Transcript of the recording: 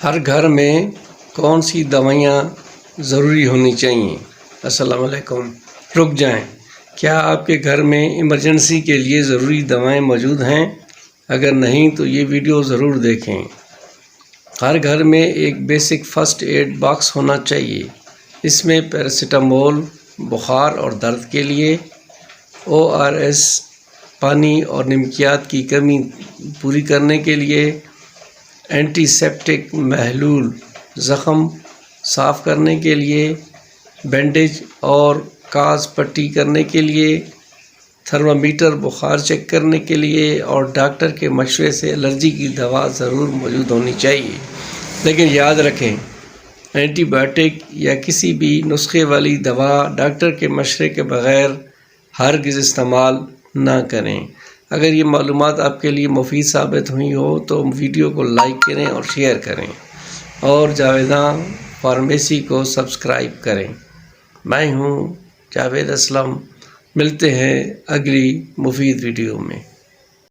ہر گھر میں کون سی دوائیاں ضروری ہونی چاہیے؟ السلام علیکم۔ رک جائیں، کیا آپ کے گھر میں ایمرجنسی کے لیے ضروری دوائیں موجود ہیں؟ اگر نہیں تو یہ ویڈیو ضرور دیکھیں۔ ہر گھر میں ایک بیسک فرسٹ ایڈ باکس ہونا چاہیے۔ اس میں پیراسیٹامول بخار اور درد کے لیے، ORS پانی اور نمکیات کی کمی پوری کرنے کے لیے، اینٹی سیپٹک محلول زخم صاف کرنے کے لیے، بینڈیج اور کاز پٹی کرنے کے لیے، تھرمامیٹر بخار چیک کرنے کے لیے، اور ڈاکٹر کے مشورے سے الرجی کی دوا ضرور موجود ہونی چاہیے۔ لیکن یاد رکھیں، اینٹی بائیوٹک یا کسی بھی نسخے والی دوا ڈاکٹر کے مشورے کے بغیر ہرگز استعمال نہ کریں۔ اگر یہ معلومات آپ کے لیے مفید ثابت ہوئی ہو تو ویڈیو کو لائک کریں اور شیئر کریں، اور جاویداں فارمیسی کو سبسکرائب کریں۔ میں ہوں جاوید اسلم، ملتے ہیں اگلی مفید ویڈیو میں۔